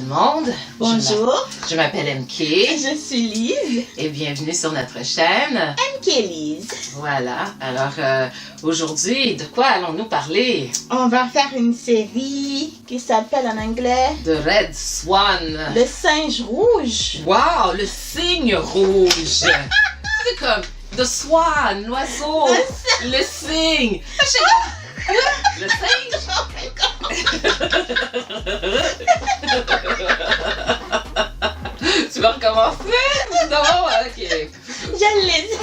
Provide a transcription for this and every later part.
le monde. Bonjour. Je m'appelle MK. Je suis Lise. Et bienvenue sur notre chaîne. MK Lise. Voilà. Alors, aujourd'hui, de quoi allons-nous parler? On va faire une série qui s'appelle en anglais The Red Swan. Le singe rouge. Wow, le cygne rouge. C'est comme The Swan, l'oiseau, le cygne. Le singe. Tu vas recommencer? Non? Ok. Je l'ai dit.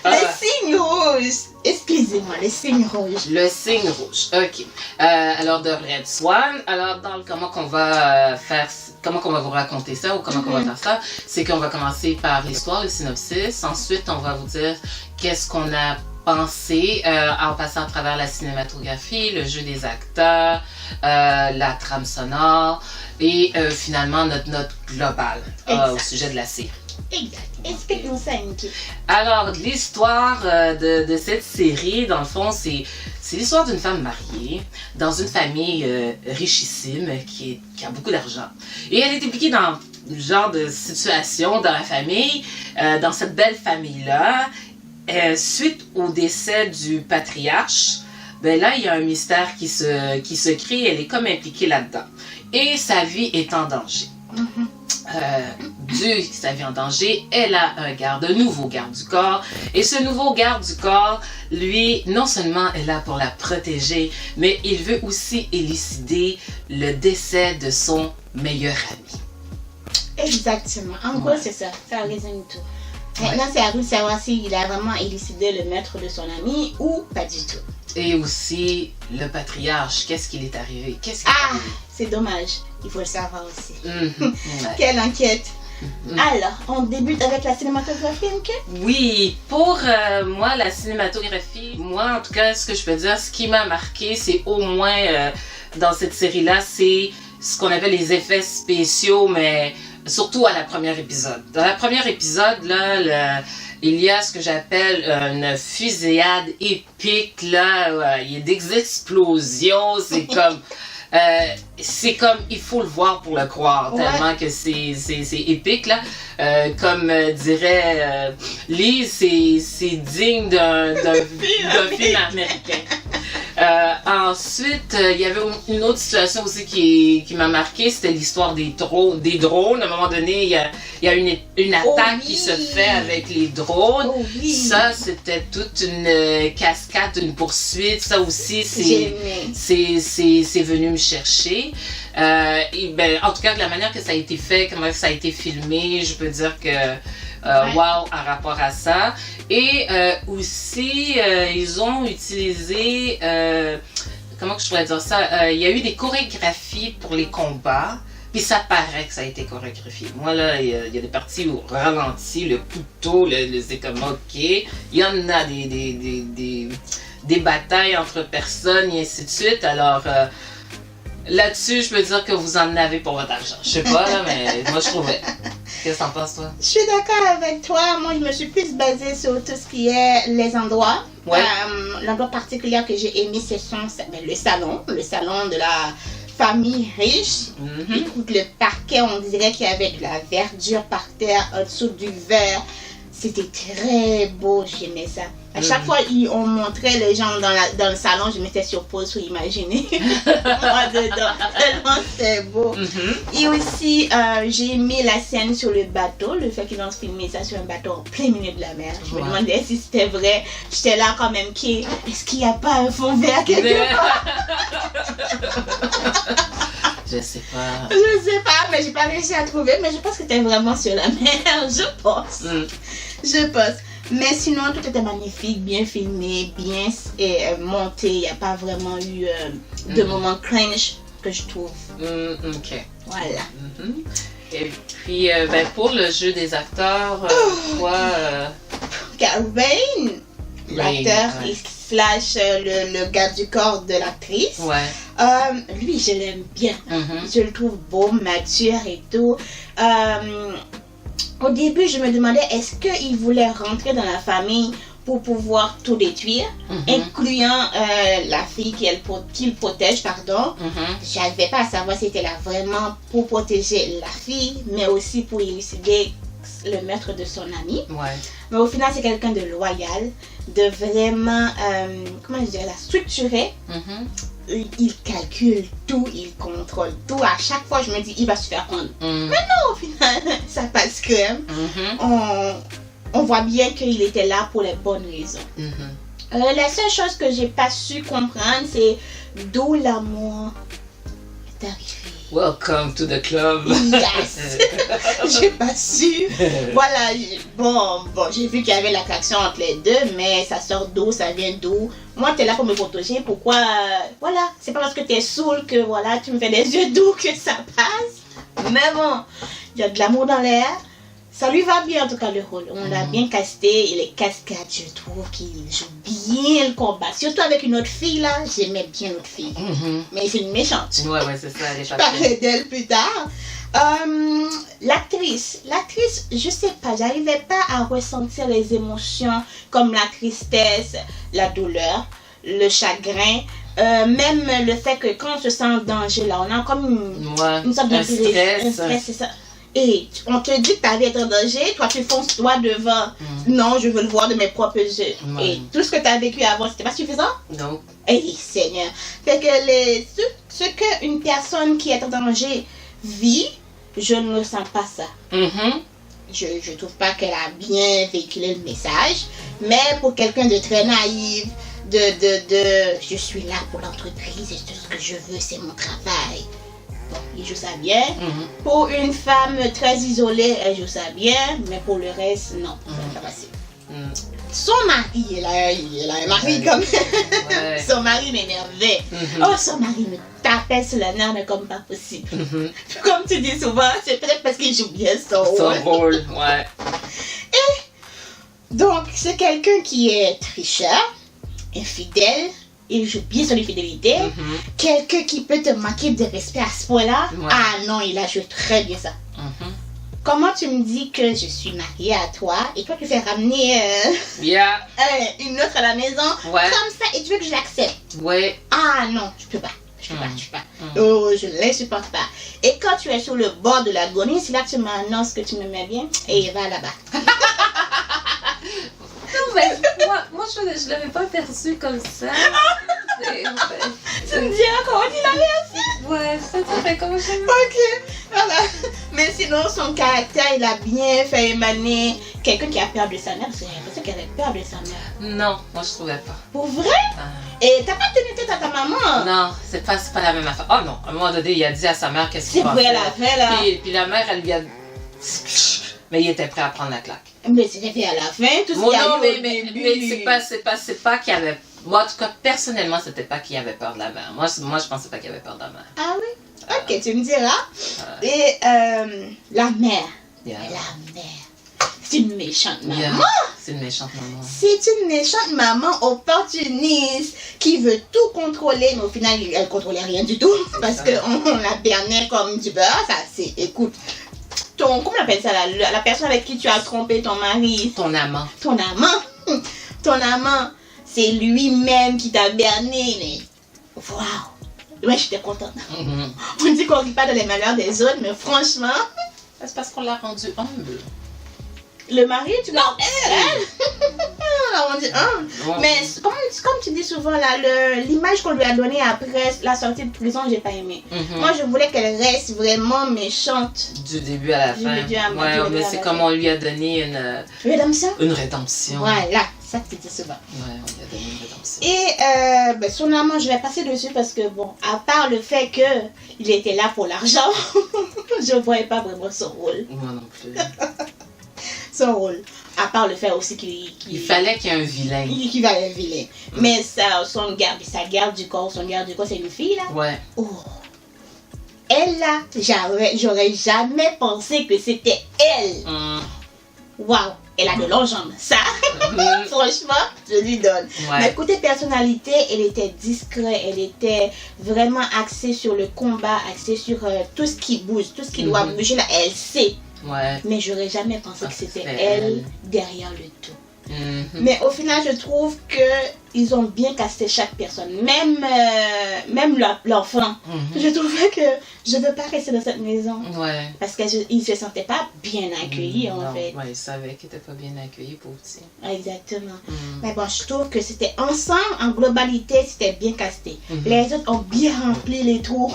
Le cygne rouge. Excusez-moi, le cygne rouge. Le cygne rouge. Ok. Alors, The Red Swan. Alors, comment qu'on va comment qu'on va vous raconter ça ou comment qu'on va faire ça, c'est qu'on va commencer par l'histoire, le synopsis. Ensuite, on va vous dire qu'est-ce qu'on a pensé en passant à travers la cinématographie, le jeu des acteurs, la trame sonore et finalement notre note globale au sujet de la série. Exact. Explique-nous ça, MK. Alors, l'histoire de cette série, dans le fond, c'est l'histoire d'une femme mariée dans une famille richissime qui a beaucoup d'argent. Et elle est impliquée dans ce genre de situation dans la famille, dans cette belle famille-là. Suite au décès du patriarche, ben là, il y a un mystère qui se crée. Elle est comme impliquée là-dedans. Et sa vie est en danger. Dû sa vie en danger, elle a un nouveau garde du corps. Et ce nouveau garde du corps, lui, non seulement est là pour la protéger, mais il veut aussi élucider le décès de son meilleur ami. Exactement. En gros, c'est ça. Ça résume tout. Maintenant, c'est à vous de savoir s'il a vraiment élucidé le meurtre de son ami ou pas du tout. Et aussi, le patriarche, qu'est-ce qu'il est arrivé? C'est dommage. Il faut le savoir aussi. Ouais. Quelle enquête! Alors, on débute avec la cinématographie, MK? Oui, pour moi, la cinématographie, moi, en tout cas, ce que je peux dire, ce qui m'a marqué, c'est au moins, dans cette série-là, c'est ce qu'on appelle les effets spéciaux, mais surtout à la première épisode. Dans la première épisode, là, il y a ce que j'appelle une fusillade épique, là, il y a des explosions, c'est comme, il faut le voir pour le croire, tellement que c'est épique, là. Comme dirait Lise, c'est digne d'un film américain. Ensuite, il y avait une autre situation aussi qui m'a marqué, c'était l'histoire des drones. À un moment donné, il y a une attaque qui se fait avec les drones. Ça, c'était toute une cascade, une poursuite. Ça aussi, c'est venu me chercher. Et en tout cas, de la manière que ça a été fait, comment ça a été filmé, je peux dire que wow, en rapport à ça. Et aussi, ils ont utilisé, comment que je pourrais dire ça, il y a eu des chorégraphies pour les combats, puis ça paraît que ça a été chorégraphié. Moi, là, il y a des parties où ralenti, le couteau, c'est comme ok. Il y en a des batailles entre personnes, et ainsi de suite. Alors, là-dessus, je peux dire que vous en avez pour votre argent. Je sais pas, là, mais moi, je trouvais. Qu'est-ce que t'en penses, toi? Je suis d'accord avec toi. Moi, je me suis plus basée sur tout ce qui est les endroits. L'endroit particulier que j'ai aimé, c'est le salon de la famille riche. Écoute, le parquet, on dirait qu'il y avait de la verdure par terre, en dessous du verre. C'était très beau, j'aimais ça. À chaque fois, on montrait les gens dans le salon, je m'étais sur pause pour imaginer. Moi dedans, tellement c'est beau. Et aussi, j'ai aimé la scène sur le bateau, le fait qu'ils ont filmé ça sur un bateau en plein milieu de la mer. Je me demandais si c'était vrai. J'étais là quand même, est-ce qu'il n'y a pas un fond vert quelque part? Je sais pas. Je sais pas, mais j'ai pas réussi à trouver. Mais je pense que c'était vraiment sur la mer, je pense. Je pense. Mais sinon, tout était magnifique, bien filmé, bien monté. Il n'y a pas vraiment eu de moment cringe que je trouve. Ok. Voilà. Et puis, pour le jeu des acteurs, Rain, l'acteur slash le garde du corps de l'actrice. Lui, je l'aime bien. Je le trouve beau, mature et tout. Au début, je me demandais est-ce qu'il voulait rentrer dans la famille pour pouvoir tout détruire, incluant la fille qu'il protège, pardon. J'arrivais pas à savoir si c'était là vraiment pour protéger la fille, mais aussi pour élucider le meurtre de son ami. Mais au final, c'est quelqu'un de loyal, de vraiment, comment je dirais, structuré. Il calcule tout, il contrôle tout. À chaque fois, je me dis, il va se faire prendre. Mais non, au final, ça passe crème. On voit bien qu'il était là pour les bonnes raisons. La seule chose que j'ai pas su comprendre, c'est d'où l'amour est arrivé. Welcome to the club. Yes. J'ai pas su. Voilà. Bon, j'ai vu qu'il y avait l'attraction entre les deux, mais ça sort d'où, ça vient d'où. Moi, t'es là pour me protéger. Pourquoi? Voilà. C'est pas parce que t'es saoul que voilà, tu me fais des yeux doux que ça passe. Mais bon, il y a de l'amour dans l'air. Ça lui va bien en tout cas le rôle. On l'a bien casté. Et les cascades, je trouve qu'il joue bien le combat. Surtout avec une autre fille là. J'aimais bien l'autre fille. Mais c'est une méchante. Ouais, c'est ça. Je parlerai d'elle plus tard. L'actrice, je sais pas, j'arrivais pas à ressentir les émotions comme la tristesse, la douleur, le chagrin. Même le fait que quand on se sent en danger là, on a comme une sorte de stress, c'est ça. Et on te dit que tu allais être en danger, toi tu fonces toi devant. Non, je veux le voir de mes propres yeux. Et tout ce que tu as vécu avant, c'était pas suffisant? Non. Eh Seigneur. Fait que ce qu'une personne qui est en danger vit, je ne ressens pas ça. Je trouve pas qu'elle a bien véhiculé le message. Mais pour quelqu'un de très naïf, je suis là pour l'entreprise et tout ce que je veux, c'est mon travail. Bon, il joue ça bien. Pour une femme très isolée, elle joue ça bien, mais pour le reste, non, ça va pas passer. Son mari, il a un mari comme son mari m'énervait. Oh, son mari me tapait sur la nerf comme pas possible. Comme tu dis souvent, c'est peut-être parce qu'il joue bien son rôle. Et donc, c'est quelqu'un qui est tricheur, infidèle. Il joue bien son infidélité. Quelqu'un qui peut te manquer de respect à ce point-là. Ah non, il a joué très bien ça. Comment tu me dis que je suis mariée à toi et toi tu fais ramener une autre à la maison comme ça et tu veux que je l'accepte? Ah non, je peux pas. Oh, je ne les supporte pas. Et quand tu es sur le bord de l'agonie, c'est là que tu m'annonces que tu me mets bien et va là-bas. Non, mais moi je ne l'avais pas perçu comme ça. Tu me diras comment tu l'avais aussi? Ouais, ça fait comme ça. Ok, voilà. Mais sinon, son caractère, il a bien fait émaner quelqu'un qui a peur de sa mère. Parce que j'ai l'impression qu'elle avait peur de sa mère. Non, moi je trouvais pas. Pour vrai? Et t'as pas tenu tête à ta maman? Non, c'est pas la même affaire. Oh non, à un moment donné, il a dit à sa mère qu'est-ce qu'il va faire. C'est vrai, elle a fait là. Puis la mère, elle lui a... Mais il était prêt à prendre la claque. Mais c'était fait à la fin, tout ce qu'il y a eu mais c'est pas qu'il y avait... Moi, en tout cas, personnellement, c'était pas qu'il y avait peur de la mère. Moi, je pensais pas qu'il y avait peur de la mère. Ah oui? Ok, tu me diras. Et la mère. La mère. C'est une méchante maman. C'est une méchante maman. C'est une méchante maman opportuniste qui veut tout contrôler, mais au final, elle contrôlait rien du tout. Parce qu'on la bernait comme du beurre. Ça, c'est... Écoute... comment on appelle ça, la personne avec qui tu as trompé ton mari. Ton amant. Ton amant, c'est lui-même qui t'a berné. Mais waouh, ouais, j'étais contente. On dit qu'on ne rit pas dans les malheurs des autres, mais franchement... C'est parce qu'on l'a rendu humble. Le mari, tu vois? Elle. On dit mais comme tu dis souvent, là, l'image qu'on lui a donnée après la sortie de prison, j'ai pas aimé. Moi, je voulais qu'elle reste vraiment méchante. Du début à la fin. Mais c'est comme on lui a donné une rédemption. Voilà, ça que tu dis souvent. Ouais, on lui a donné une rédemption. Et son amant, je vais passer dessus parce que, bon, à part le fait qu'il était là pour l'argent, je ne voyais pas vraiment son rôle. Moi non plus. Son rôle. À part le fait aussi qu'il fallait qu'il y ait un vilain. Qu'il va être vilain. Mais sa garde du corps, c'est une fille là. Ouais. Oh. Elle là, j'aurais jamais pensé que c'était elle. Waouh, elle a de longues jambes. Ça, franchement, je lui donne. Mais côté personnalité, elle était discrète, elle était vraiment axée sur le combat, axée sur tout ce qui bouge, tout ce qui doit bouger là, elle sait. Mais j'aurais jamais pensé que c'était elle derrière le tout. Mais au final, je trouve qu'ils ont bien casté chaque personne. Même l'enfant. Je trouvais que je ne veux pas rester dans cette maison. Ouais. Parce qu'ils ne se sentaient pas bien accueillis, en fait. Ouais, ils savaient qu'ils n'étaient pas bien accueillis, pour petit. Exactement. Mais bon, je trouve que c'était ensemble, en globalité, c'était bien casté. Les autres ont bien rempli les trous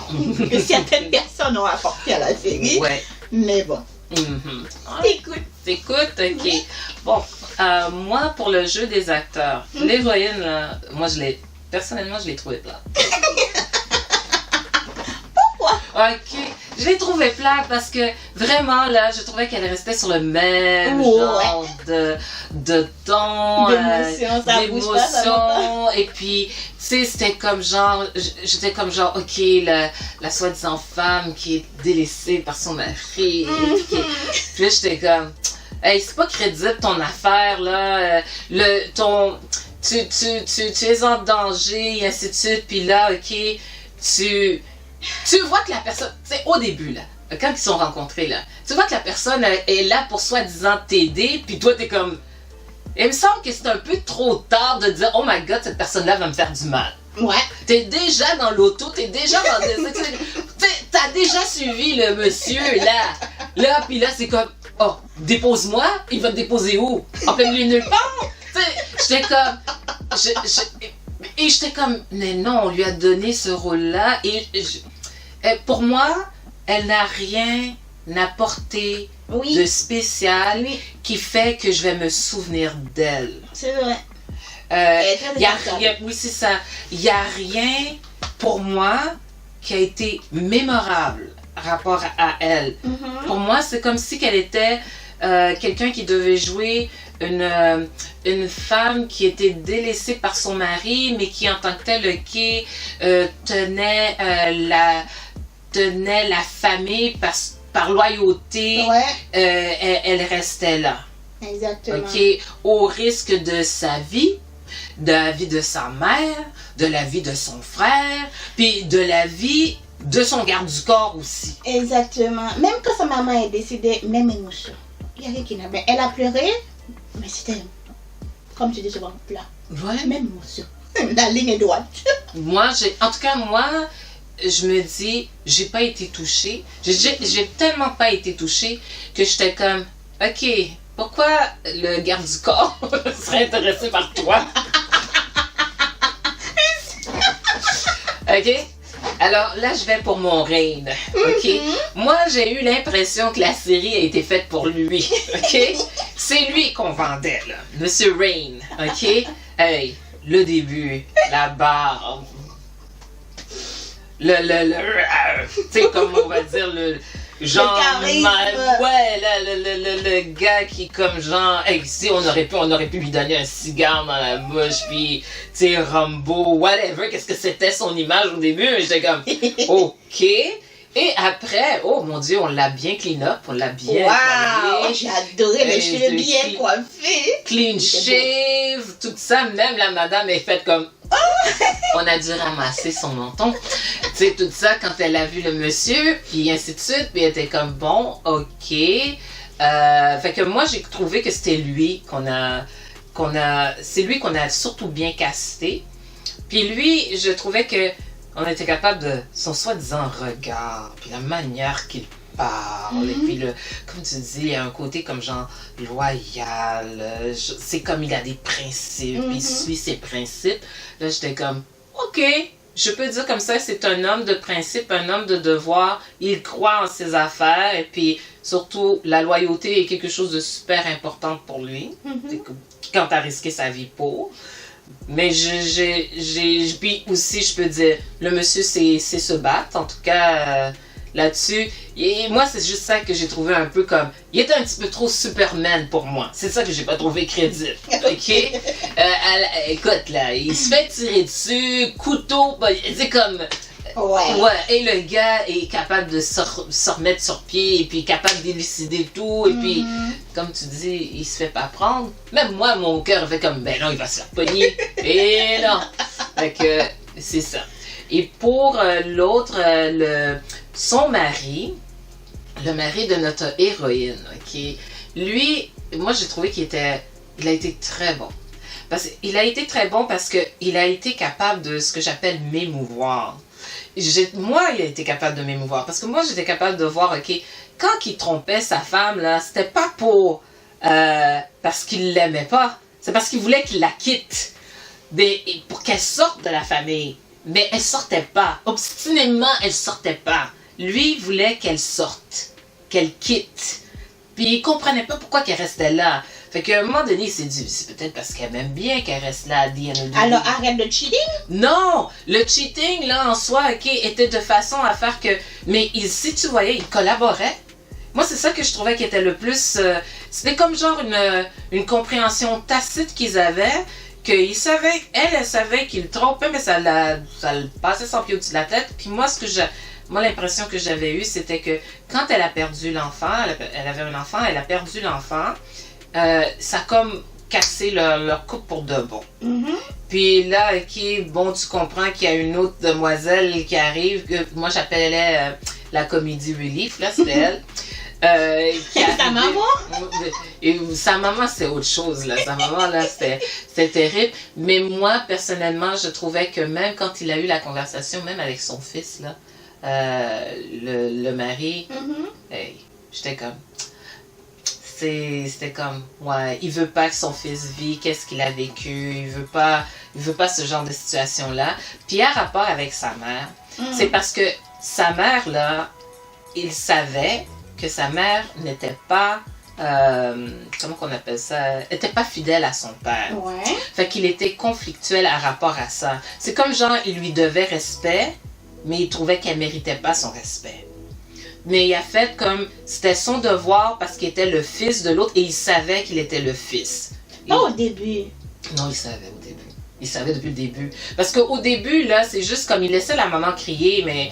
que certaines personnes ont apportés à la série. Ouais. Mais bon. T'écoutes, ok. Bon, moi, pour le jeu des acteurs, l'héroïne, là, moi, personnellement, je l'ai trouvée plate. Pourquoi? Ok, je l'ai trouvée plate parce que vraiment, là, je trouvais qu'elle restait sur le même genre de ton, d'émotion, ça bouge pas, ça va pas. Et puis, tu sais, c'était comme genre, j'étais comme genre, ok, la soi-disant femme qui est délaissée par son mari. Puis là, j'étais comme, hey, c'est pas crédible ton affaire, là. Tu es en danger, et ainsi de suite. Puis là, ok, tu vois que la personne, c'est au début, là, quand ils sont rencontrés, là, tu vois que la personne est là pour soi-disant t'aider, puis toi, t'es comme... Il me semble que c'est un peu trop tard de dire « Oh my God, cette personne-là va me faire du mal. » Ouais. T'es déjà dans l'auto, t'es déjà dans des... T'as déjà suivi le monsieur, là. Là, puis là, c'est comme « Oh, dépose-moi. Il va te déposer où? En plein milieu nulle part? » J'étais comme... Et j'étais comme, mais non, on lui a donné ce rôle-là. Et pour moi, elle n'a rien apporté de spécial qui fait que je vais me souvenir d'elle. C'est vrai. Y a rien, oui, c'est ça. Il n'y a rien pour moi qui a été mémorable rapport à elle. Pour moi, c'est comme si qu'elle était quelqu'un qui devait jouer une femme qui était délaissée par son mari, mais qui en tant que telle, tenait la famille par loyauté. Elle restait là. Exactement. Ok, au risque de sa vie, de la vie de sa mère, de la vie de son frère, puis de la vie de son garde du corps aussi. Exactement. Même quand sa maman est décédée, même émotion. Il y a rien qui n'a pas. Elle a pleuré, mais c'était, comme tu dis souvent, plat. Ouais. Même émotion. La ligne est droite. Moi, en tout cas, je me dis, j'ai pas été touchée. J'ai tellement pas été touchée que j'étais comme, ok, pourquoi le garde du corps serait intéressé par toi? Ok? Alors là, je vais pour mon Rain. Ok? Moi, j'ai eu l'impression que la série a été faite pour lui. Ok? C'est lui qu'on vendait, là. Monsieur Rain. Ok? Hey, le début, la barbe. Tu sais, comme on va dire, le genre, ouais, le gars qui comme genre, hey, si on aurait pu lui donner un cigare dans la bouche, puis, tu sais, Rambo, whatever, qu'est-ce que c'était son image au début, j'étais comme, ok. Et après, oh mon Dieu, on l'a bien clean up, on l'a bien wow, j'ai adoré les cheveux bien coiffés. Clean shave, tout ça, même la madame est faite comme, on a dû ramasser son menton. Tu sais, tout ça, quand elle a vu le monsieur, puis ainsi de suite, puis elle était comme, bon, ok. Fait que moi, j'ai trouvé que c'était lui c'est lui qu'on a surtout bien casté. Puis lui, je trouvais que on était capable de son soi-disant regard, puis la manière qu'il parle, et puis comme tu dis, il y a un côté comme genre loyal, c'est comme il a des principes, il suit ses principes. Là, j'étais comme, ok, je peux dire comme ça, c'est un homme de principe, un homme de devoir, il croit en ses affaires, et puis surtout, la loyauté est quelque chose de super important pour lui, quand il a risqué sa vie pour. Mais puis aussi, je peux dire, le monsieur c'est se battre, en tout cas là-dessus. Et moi, c'est juste ça que j'ai trouvé un peu comme, il était un petit peu trop Superman pour moi. C'est ça que j'ai pas trouvé crédible. Ok? Écoute, là, il se fait tirer dessus, couteau, c'est comme... Ouais, et le gars est capable de se remettre sur pied, et puis capable d'élucider tout, et puis, comme tu dis, il se fait pas prendre. Même moi, mon cœur fait comme, ben non, il va se faire pogner. Et non. Fait que, c'est ça. Et pour l'autre, son mari, le mari de notre héroïne, ok, lui, moi, j'ai trouvé qu'il était il a été très bon. Il a été très bon parce qu'il a été capable de ce que j'appelle m'émouvoir. Moi, il a été capable de m'émouvoir parce que moi, j'étais capable de voir, OK, quand il trompait sa femme, là, c'était pas parce qu'il l'aimait pas, c'est parce qu'il voulait qu'il la quitte, pour qu'elle sorte de la famille. Mais elle sortait pas. Obstinément, elle sortait pas. Lui, il voulait qu'elle sorte, qu'elle quitte. Puis il comprenait pas pourquoi qu'elle restait là. Fait qu'à un moment donné, il s'est dit, c'est peut-être parce qu'elle m'aime bien qu'elle reste là. Alors arrête le cheating? Non! Le cheating, là, en soi, OK, était de façon à faire que... Mais si tu voyais, il collaborait. Moi, c'est ça que je trouvais qui était le plus... c'était comme genre une compréhension tacite qu'ils avaient, qu'il savait, elle savait qu'il trompait, mais ça le passait sans pied au-dessus de la tête. Puis moi, moi, l'impression que j'avais eue, c'était que quand elle a perdu l'enfant, elle avait un enfant, elle a perdu l'enfant, ça a comme cassé leur couple pour de bon. Mm-hmm. Puis là, bon, tu comprends qu'il y a une autre demoiselle qui arrive, que moi j'appelais la comédie relief, là, c'était elle. Sa maman? Et sa maman, c'est autre chose, là. Sa maman, là, c'était terrible. Mais moi, personnellement, je trouvais que même quand il a eu la conversation, même avec son fils, là, le mari, hey, j'étais comme... C'était comme, ouais, il veut pas que son fils vit, qu'est-ce qu'il a vécu, il veut pas ce genre de situation-là. Puis, à rapport avec sa mère, c'est parce que sa mère, là, il savait que sa mère n'était pas, comment qu'on appelle ça, n'était pas fidèle à son père. Ouais. Fait qu'il était conflictuel à rapport à ça. C'est comme genre, il lui devait respect, mais il trouvait qu'elle méritait pas son respect. Mais il a fait comme, c'était son devoir parce qu'il était le fils de l'autre et il savait qu'il était le fils. Pas au début. Non, il savait au début. Il savait depuis le début. Parce qu'au début, là, c'est juste comme il laissait la maman crier, mais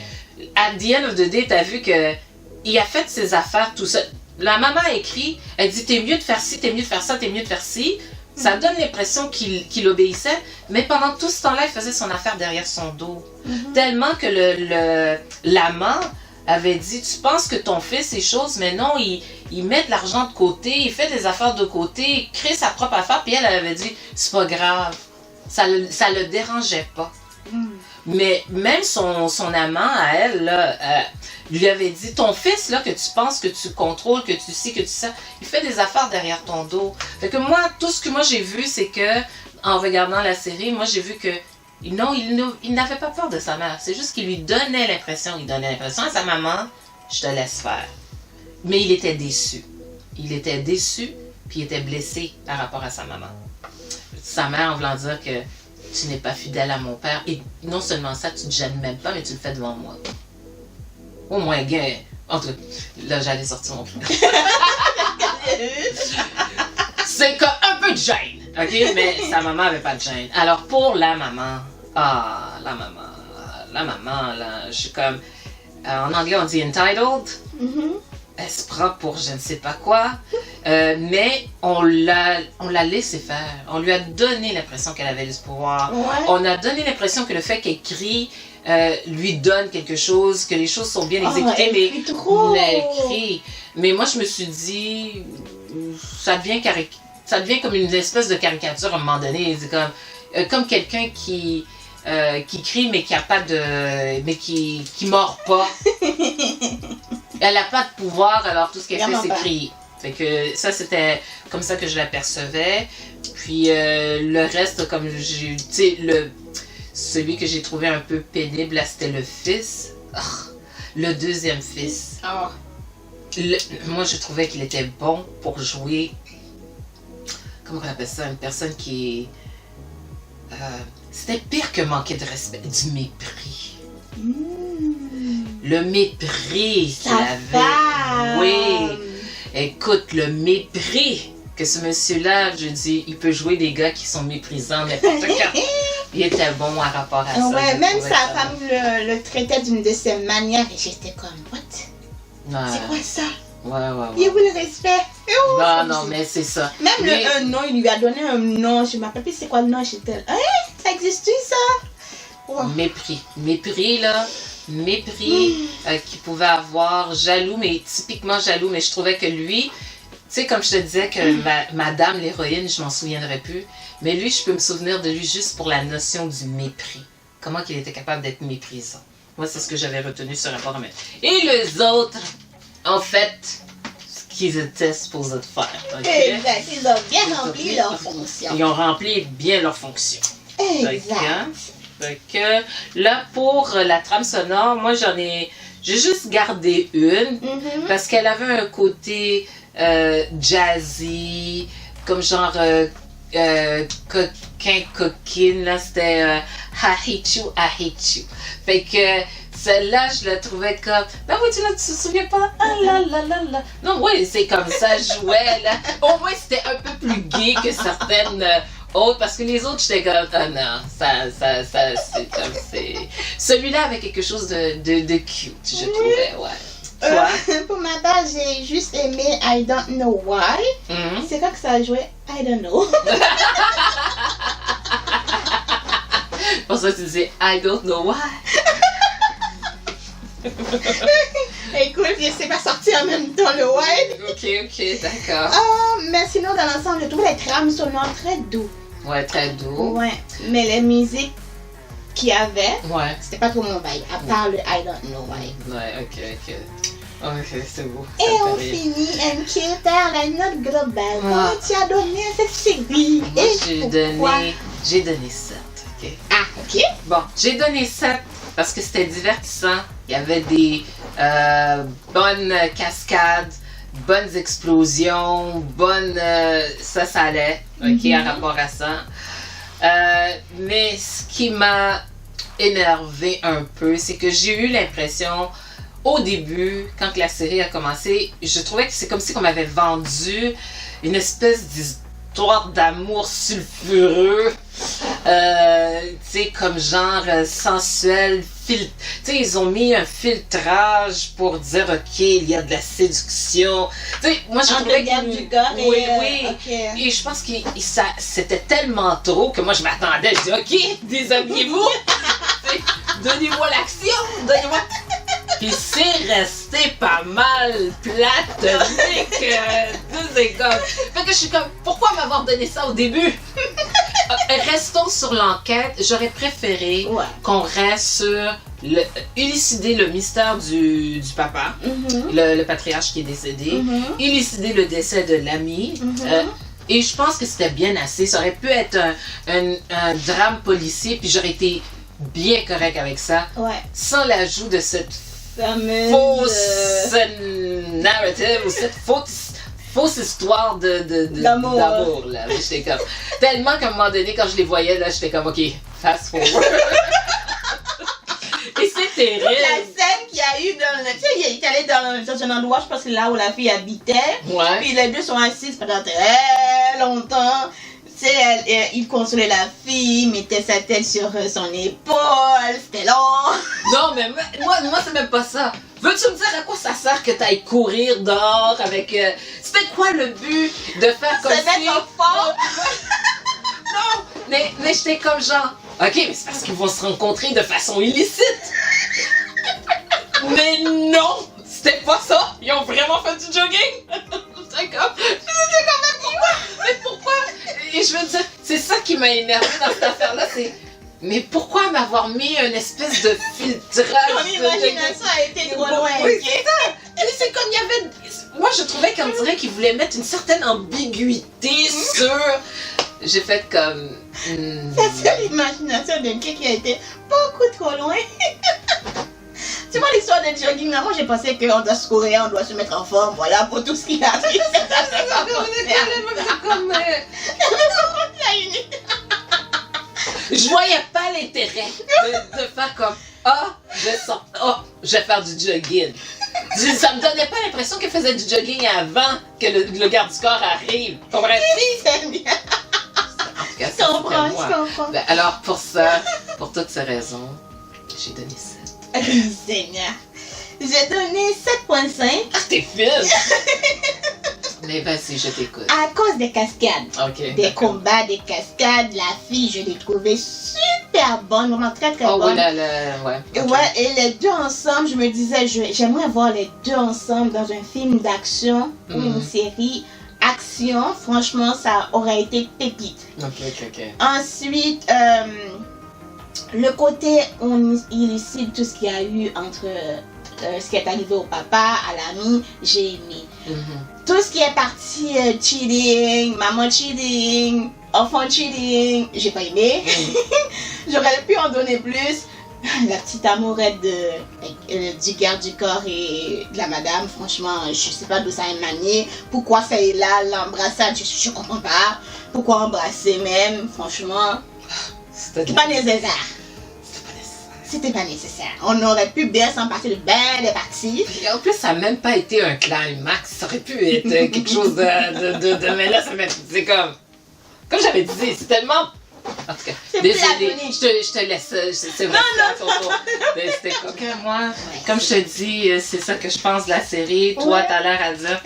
at the end of the day, t'as vu que il a fait ses affaires tout seul. La maman a écrit, elle dit, t'es mieux de faire ci, t'es mieux de faire ça, t'es mieux de faire ci. Ça donne l'impression qu'il obéissait, mais pendant tout ce temps-là, il faisait son affaire derrière son dos. Tellement que l'amant avait dit, tu penses que ton fils est chose, mais non, il met de l'argent de côté, il fait des affaires de côté, il crée sa propre affaire, puis elle avait dit, c'est pas grave, ça le dérangeait pas. Mais même son amant à elle, là, lui avait dit, ton fils, là, que tu penses que tu contrôles, que tu sais, que tu sais, il fait des affaires derrière ton dos. Fait que moi, tout ce que moi j'ai vu, c'est que, en regardant la série, moi j'ai vu que, non, il n'avait pas peur de sa mère. C'est juste qu'il lui donnait l'impression à sa maman, je te laisse faire. Mais il était déçu. Il était déçu, puis il était blessé par rapport à sa maman. Sa mère, en voulant dire que tu n'es pas fidèle à mon père, et non seulement ça, tu ne te gênes même pas, mais tu le fais devant moi. Au moins, gain. Entre là, j'allais sortir mon truc. C'est un peu de gêne, ok? Mais sa maman avait pas de gêne. Alors, pour la maman, la maman, là, je suis comme, en anglais, on dit entitled. Elle se prend pour je ne sais pas quoi, mais on l'a laissé faire. On lui a donné l'impression qu'elle avait du pouvoir. Ouais. On a donné l'impression que le fait qu'elle crie lui donne quelque chose, que les choses sont bien exécutées, mais elle crie. Mais moi, je me suis dit, ça devient comme une espèce de caricature à un moment donné. C'est comme quelqu'un qui crie mais qui a pas de, mais qui mord pas. Elle n'a pas de pouvoir, alors tout ce qu'elle fait, c'est crier. Fait que ça, c'était comme ça que je l'apercevais. Puis le reste, comme j'ai, tu sais, celui que j'ai trouvé un peu pénible, là, c'était le fils. Le deuxième fils. Moi, je trouvais qu'il était bon pour jouer. Comment on appelle ça? Une personne qui est. C'était pire que manquer de respect, du mépris. Le mépris qu'il avait. Oui. Écoute, le mépris que ce monsieur-là, je dis, il peut jouer des gars qui sont méprisants, n'importe quoi. Il était bon à rapport à ça. Ouais, même sa femme le traitait d'une de ses manières et j'étais comme, what? Ouais. C'est quoi ça? Ouais. Il veut le respect. Non, mais c'est ça. Même un nom, il lui a donné un nom. Je ne me rappelle plus c'est quoi le nom chez elle. Ça existe-tu ça? Wow. Mépris, là. Mépris qu'il pouvait avoir. Jaloux, mais typiquement jaloux. Mais je trouvais que lui, tu sais, comme je te disais que madame, l'héroïne, je m'en souviendrai plus. Mais lui, je peux me souvenir de lui juste pour la notion du mépris. Comment qu'il était capable d'être méprisant. Moi, c'est ce que j'avais retenu sur rapport à moi. Et les autres, en fait, ce qu'ils étaient supposés de faire. Okay? Exact. Ils ont bien rempli leur fonction. Ils ont rempli bien leur fonction. Exact. Donc, là, pour la trame sonore, moi, j'ai juste gardé une. Parce qu'elle avait un côté jazzy, comme genre coquine, là, c'était I hate you. Fait que celle-là, je la trouvais comme, ben oui, tu te souviens pas? Ah là là là là. Non, oui, c'est comme ça, je jouais, là. Au moins, c'était un peu plus gay que certaines autres, parce que les autres, j'étais comme, ah non, ça, c'est comme, c'est... Celui-là avait quelque chose de cute, je trouvais, ouais. Pour ma part, j'ai juste aimé I Don't Know Why. C'est quand que ça a joué? I don't know. Pour ça, tu disais I don't know why. Écoute, je sais pas sortir en même temps le why. Ok, d'accord. Mais sinon, dans l'ensemble, je trouve les trames sonores très doux. Ouais, très doux. Ouais, mais les musiques qu'il y avait, ouais, c'était pas trop mon vibe, à part le I Don't Know Why. Ouais, ok. Ok, c'est beau. Et on finit, MK, par la note globale. Comment tu as donné à cette série? Moi, j'ai donné 7. Ok. Ah, ok. Bon, j'ai donné 7 parce que c'était divertissant. Il y avait des bonnes cascades, bonnes explosions, ça allait, ok, en rapport à ça. Mais ce qui m'a énervé un peu, c'est que j'ai eu l'impression, au début, quand la série a commencé, je trouvais que c'est comme si on m'avait vendu une espèce d'histoire d'amour sulfureux, tu sais, comme genre sensuel, tu sais, ils ont mis un filtrage pour dire, ok, il y a de la séduction. Tu sais, moi je trouvais du gars. Oui. Okay. Et je pense que c'était tellement trop que moi je m'attendais. Je dis, ok, déshabillez-vous, donnez-moi l'action, donnez-moi. Puis c'est resté pas mal platonique, c'est comme... Fait que je suis comme, pourquoi m'avoir donné ça au début? Restons sur l'enquête. J'aurais préféré qu'on reste sur élucider le mystère du papa, le patriarche qui est décédé, élucider le décès de l'ami. Et je pense que c'était bien assez. Ça aurait pu être un drame policier, puis j'aurais été bien correct avec ça, sans l'ajout de cette fausse narrative ou cette fausse histoire d'amour là. J'étais comme tellement qu'à un moment donné quand je les voyais là, j'étais comme ok, fast forward. Et c'est terrible. La scène qu'il y a eu dans tu sais, il est allé dans un endroit, je pense que là où la fille habitait. Puis les deux sont assises pendant très longtemps. Tu sais, il consolait la fille, mettait sa tête sur son épaule, c'était long. Non, mais moi c'est même pas ça. Veux-tu me dire à quoi ça sert que t'ailles courir dehors avec... C'était quoi le but de faire comme si... mettre fort. Non, mais j'étais comme genre... Ok, mais c'est parce qu'ils vont se rencontrer de façon illicite. Mais non, c'était pas ça. Ils ont vraiment fait du jogging. J'étais comme... Mais pourquoi? Et je veux dire, c'est ça qui m'a énervé dans cette affaire-là, c'est... Mais pourquoi m'avoir mis une espèce de filtrage? Ton imagination a été trop loin. Oui, c'est ça. Mais c'est comme il y avait... Moi, je trouvais qu'on dirait qu'ils voulaient mettre une certaine ambiguïté sur... J'ai fait comme... C'est l'imagination d'un gars qui a été beaucoup trop loin. Tu vois l'histoire de jogging, moi j'ai pensé qu'on doit se courir, on doit se mettre en forme, voilà, pour tout ce qui arrive. Je voyais pas l'intérêt de faire comme je vais faire du jogging. Ça me donnait pas l'impression qu'elle faisait du jogging avant que le garde du corps arrive. Comprends-tu? C'est bien. Je comprends. Ben, alors pour ça, pour toutes ces raisons, j'ai donné 7. Seigneur. J'ai donné 7.5. Ah, t'es fine! Mais vas-y, je t'écoute. À cause des cascades. Okay, des combats, des cascades. La fille, je l'ai trouvée super bonne, vraiment très très bonne. Ouais, et les deux ensemble, je me disais, j'aimerais voir les deux ensemble dans un film d'action ou une série. action, franchement, ça aurait été pépite. Ok. Ensuite, le côté, il illustrent tout ce qu'il y a eu entre ce qui est arrivé au papa, à l'ami, j'ai aimé. Tout ce qui est parti cheating, maman cheating, enfant cheating, j'ai pas aimé. J'aurais pu en donner plus. La petite amourette du garde du corps et de la madame, franchement, je sais pas d'où ça est manié. Pourquoi ça est là, l'embrassade, je comprends pas. Pourquoi embrasser même, franchement, c'était pas nécessaire. C'était pas nécessaire. On aurait pu bien s'en passer de belles parties. Et en plus, ça n'a même pas été un climax. Ça aurait pu être quelque chose de mais là, c'est comme j'avais dit, c'est tellement. En tout cas, désolé, je te laisse. C'est vrai. C'était comme moi. Comme je te dis, c'est ça que je pense de la série. Toi, t'as l'air à dire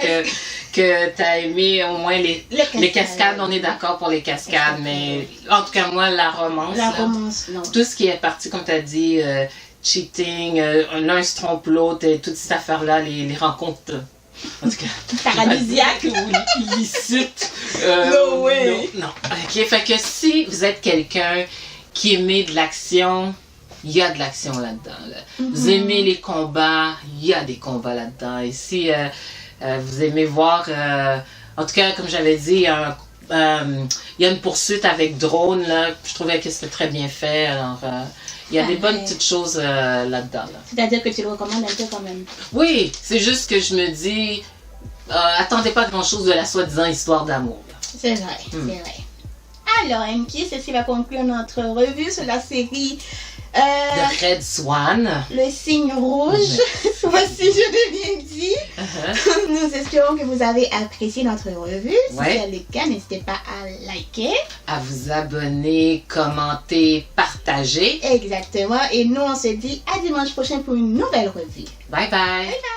que t'as aimé au moins les cascades. On est d'accord pour les cascades, mais en tout cas, moi, la romance. Non. Tout ce qui est parti, comme t'as dit, cheating, l'un se trompe l'autre, et toute cette affaire-là, les rencontres. En tout cas, paradisiaque ou illicite. No way. Non. Ok, fait que si vous êtes quelqu'un qui aimait de l'action, il y a de l'action là-dedans. Là. Vous aimez les combats, il y a des combats là-dedans. Et si vous aimez voir, en tout cas, comme j'avais dit, il y a une poursuite avec drone, là, je trouvais que c'était très bien fait. Alors, il y a des bonnes petites choses là-dedans. Là. C'est-à-dire que tu le recommandes un peu quand même? Oui, c'est juste que je me dis, attendez pas grand-chose de la soi-disant histoire d'amour. C'est vrai, c'est vrai. Alors, MK, ceci va conclure notre revue sur la série The Red Swan. Le signe rouge. Voici, je l'ai bien dit. Nous espérons que vous avez apprécié notre revue. Si c'est le cas, n'hésitez pas à liker, à vous abonner, commenter, partager. Exactement. Et nous, on se dit à dimanche prochain pour une nouvelle revue. Bye bye. Bye bye.